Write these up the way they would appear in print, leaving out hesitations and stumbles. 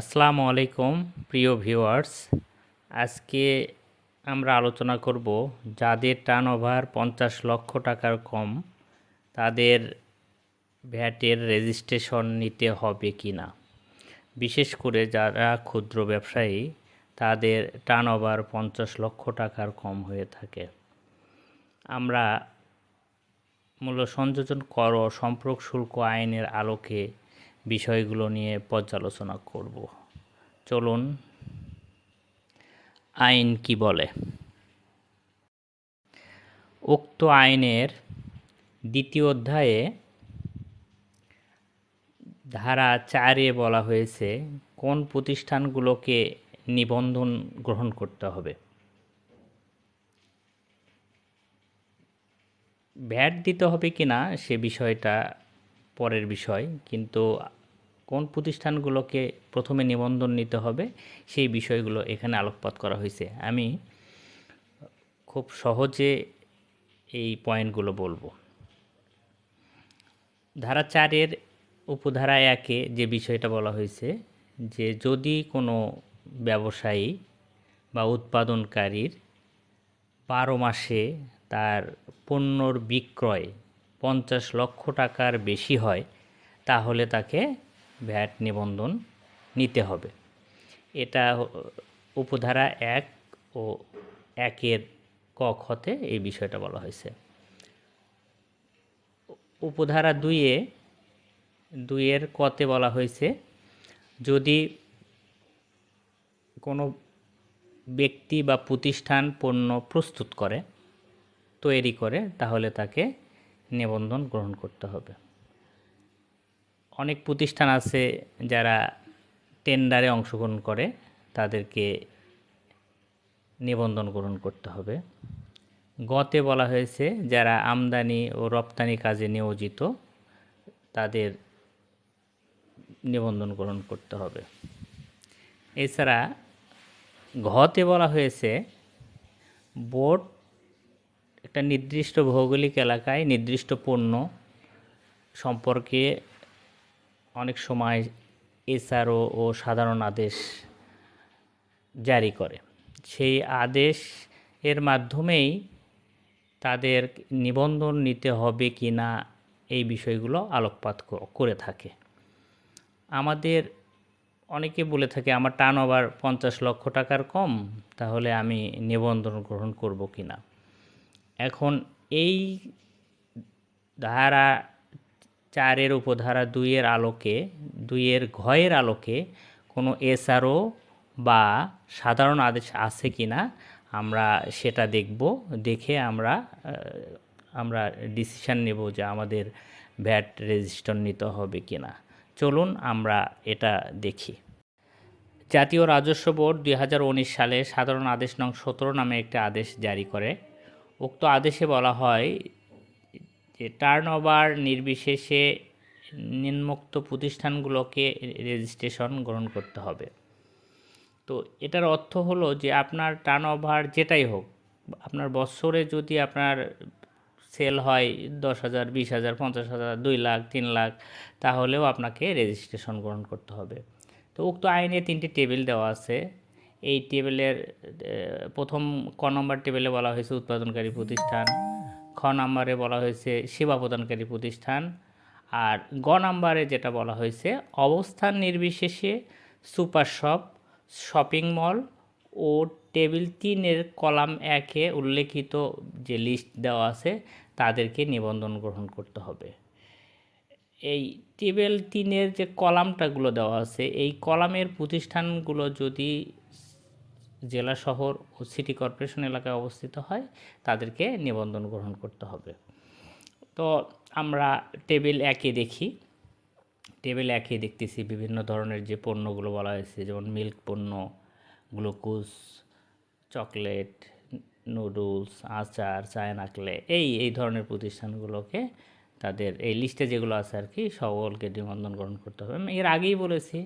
আসসালামু আলাইকুম প্রিয় ভিউয়ার্স। আজকে আমরা আলোচনা করব যাদের টার্নওভার 50 লক্ষ টাকার কম তাদের ভ্যাটের রেজিস্ট্রেশন নিতে হবে কি না। বিশেষ করে যারা ক্ষুদ্র ব্যবসায়ী তাদের টার্নওভার 50 লক্ষ টাকার কম হয়ে থাকে। আমরা মূল্য সংযোজন কর ও সম্পর্ক শুল্ক আইনের আলোকে বিষয়গুলো নিয়ে পর্যালোচনা করব। চলুন আইন কি বলে। উক্ত আইনের 2য় অধ্যায়ে ধারা 4-এ বলা হয়েছে কোন প্রতিষ্ঠানগুলোকে নিবন্ধন গ্রহণ করতে হবে। ভ্যাট দিতে হবে কি না সে বিষয়টা পরের বিষয়, কিন্তু কোন প্রতিষ্ঠানগুলোকে প্রথমে নিবন্ধন নিতে হবে সেই বিষয়গুলো এখানে আলোকপাত করা হয়েছে। আমি খুব সহজে এই পয়েন্টগুলো বলবো। ধারা 4-এর উপধারা 1-এ যে বিষয়টা বলা হয়েছে যে যদি কোনো ব্যবসায়ী বা উৎপাদনকারীর 12 মাসে তার পণ্যর বিক্রয় 50 লক্ষ টাকার বেশি হয় তাহলে তাকে ভ্যাট নিবন্ধন নিতে হবে। এটা উপধারা 1 ও 1-এর ক খতে এই বিষয়টা বলা হয়েছে। উপধারা 2-এর কতে বলা হয়েছে যদি কোনো ব্যক্তি বা প্রতিষ্ঠান পণ্য প্রস্তুত করে তৈরি করে তাহলে তাকে নিবন্ধন গ্রহণ করতে হবে। অনেক প্রতিষ্ঠান আছে যারা টেন্ডারে অংশগ্রহণ করে তাদেরকে নিবন্ধন গ্রহণ করতে হবে। গতে বলা হয়েছে যারা আমদানি ও রপ্তানি কাজে নিয়োজিত তাদের নিবন্ধন গ্রহণ করতে হবে। এছাড়া ঘতে বলা হয়েছে বোর্ড একটা নির্দিষ্ট ভৌগোলিক এলাকায় নির্দিষ্ট পণ্য সম্পর্কে অনেক সময় এসআরও ও সাধারণ আদেশ জারি করে। সেই আদেশ এর মাধ্যমেই তাদের নিবন্ধন নিতে হবে কি না এই বিষয়গুলো আলোকপাত করে থাকে। আমাদের অনেকে বলে থাকে আমার টার্নওভার 50 লক্ষ টাকার কম, তাহলে আমি নিবন্ধন গ্রহণ করব কি না। এখন এই ধারা 4-এর উপধারা 2-এর আলোকে 2-এর ঘয়ের আলোকে কোনো এসআরও বা সাধারণ আদেশ আছে কি না আমরা সেটা দেখব। দেখে আমরা ডিসিশন নেব যে আমাদের ভ্যাট রেজিস্ট্রেশন নিতে হবে কি না। চলুন আমরা এটা দেখি। জাতীয় রাজস্ব বোর্ড 2019 সালে সাধারণ আদেশ নং 17 নামে একটি আদেশ জারি করে। উক্ত আদেশে বলা হয় যে টার্নওভার নির্বিশেষে নিম্নোক্ত প্রতিষ্ঠানগুলোকে রেজিস্ট্রেশন গ্রহণ করতে হবে। তো এটার অর্থ হলো যে আপনার টার্নওভার যেটাই হোক, আপনার বছরে যদি আপনার সেল হয় 10,000, 20,000, 50,000, 2 লাখ, 3 লাখ, তাহলেও আপনাকে রেজিস্ট্রেশন গ্রহণ করতে হবে। তো উক্ত আইনে 3টি টেবিল দেওয়া আছে। এই টেবিলের প্রথম ক নম্বর টেবিলে বলা হয়েছে উৎপাদনকারী প্রতিষ্ঠান, খ নম্বরে বলা হয়েছে সেবা প্রদানকারী প্রতিষ্ঠান, আর গ নম্বরে যেটা বলা হয়েছে অবস্থান নির্বিশেষে সুপার শপ, শপিং মল ও টেবিল 3-এর কলাম 1-এ উল্লেখিত যে লিস্ট দেওয়া আছে তাদেরকে নিবন্ধন গ্রহণ করতে হবে। এই টেবিল 3-এর যে কলামটাগুলো দেওয়া আছে এই কলামের প্রতিষ্ঠানগুলো যদি জেলা শহর ও সিটি কর্পোরেশন এলাকায় অবস্থিত হয় তাদেরকে নিবন্ধন গ্রহণ করতে হবে। তো আমরা টেবিল 1-এ দেখি। টেবিল 1-এ দেখতেছি বিভিন্ন ধরনের যে পণ্যগুলো বলা হয়েছে, যেমন মিল্ক পণ্য, গ্লুকোজ, চকলেট, নুডলস, আচার, চায়না ক্লে, এই ধরনের প্রতিষ্ঠানগুলোকে তাদের এই লিস্টে যেগুলো আছে আর কি সকলকে নিবন্ধন গ্রহণ করতে হবে। আমি এর আগেই বলেছি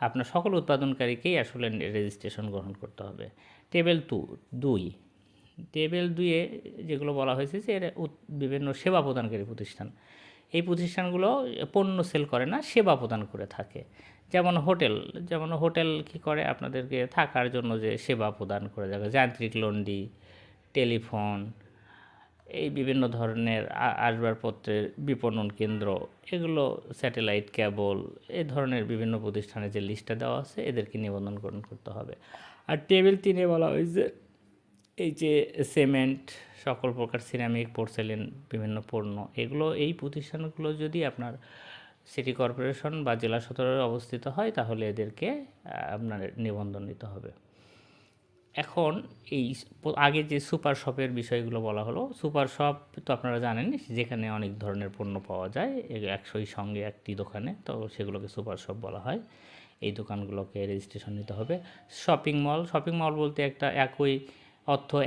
আপনার সকল উৎপাদনকারীকেই আসলে রেজিস্ট্রেশন গ্রহণ করতে হবে। টেবিল 2 টেবিল 2-এ যেগুলো বলা হয়েছে যে এর বিভিন্ন সেবা প্রদানকারী প্রতিষ্ঠান, এই প্রতিষ্ঠানগুলো পণ্য সেল করে না, সেবা প্রদান করে থাকে। যেমন হোটেল কী করে, আপনাদেরকে থাকার জন্য যে সেবা প্রদান করে, যাবে যান্ত্রিক লন্ড্রি, টেলিফোন, এই বিভিন্ন ধরনের আসবাবপত্রের বিপণন কেন্দ্র, এগুলো স্যাটেলাইট কেবল, এই ধরনের বিভিন্ন প্রতিষ্ঠানের যে লিস্টটা দেওয়া আছে এদেরকে নিবন্ধনকরণ করতে হবে। আর টেবিল 3-এ বলা হয়েছে এই যে সিমেন্ট, সকল প্রকার সিরামিক, পোর্সেলেন, বিভিন্ন পণ্য, এগুলো এই প্রতিষ্ঠানগুলো যদি আপনার সিটি কর্পোরেশন বা জেলা সদরে অবস্থিত হয় তাহলে এদেরকে আপনার নিবন্ধন নিতে হবে। এখন এই আগে যে সুপার শপের বিষয়গুলো বলা হলো, সুপার শপ তো আপনারা জানেন যেখানে অনেক ধরনের পণ্য পাওয়া যায় একই সঙ্গে একটি দোকানে, তো সেগুলোকে সুপার শপ বলা হয়। এই দোকানগুলোকে রেজিস্ট্রেশন নিতে হবে। শপিং মল বলতে একটা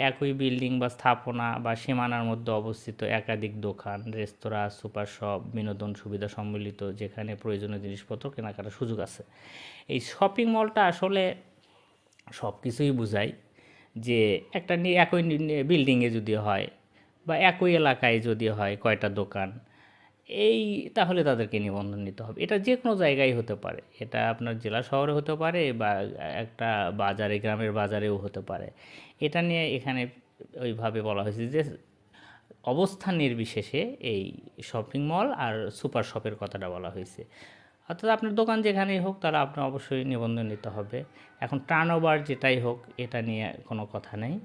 একই বিল্ডিং বা স্থাপনা বা সীমানার মধ্যে অবস্থিত একাধিক দোকান, রেস্তোরাঁ, সুপার শপ, বিনোদন সুবিধা সম্মিলিত, যেখানে প্রয়োজনীয় জিনিসপত্র কেনাকাটার সুযোগ আছে। এই শপিং মলটা আসলে সব কিছুই বোঝায়, যে একটা একই বিল্ডিংয়ে যদি হয় বা একই এলাকায় যদি হয় কয়টা দোকান, তাহলে তাদেরকে নিবন্ধন নিতে হবে। এটা যে কোনো জায়গায় হতে পারে, এটা আপনার জেলা শহরে হতে পারে বা একটা বাজারে, গ্রামের বাজারেও হতে পারে। এটা নিয়ে এখানে ওইভাবে বলা হয়েছে যে অবস্থান নির্বিশেষে এই শপিং মল আর সুপার শপের কথাটা বলা হয়েছে। অর্থাৎ আপনার দোকান যেখানেই হোক তাহলে আপনার অবশ্যই নিবন্ধন নিতে হবে। এখন টার্নওভার যেটাই হোক, এটা নিয়ে কোনো কথা নেই,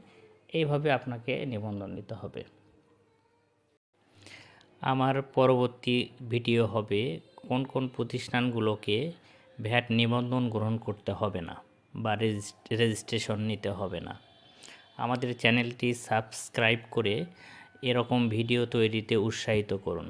এইভাবে আপনাকে নিবন্ধন নিতে হবে। আমার পরবর্তী ভিডিও হবে কোন কোন প্রতিষ্ঠানগুলোকে ভ্যাট নিবন্ধন গ্রহণ করতে হবে না বা রেজিস্ট্রেশন নিতে হবে না। আমাদের চ্যানেলটি সাবস্ক্রাইব করে এরকম ভিডিও তৈরিতে উৎসাহিত করুন।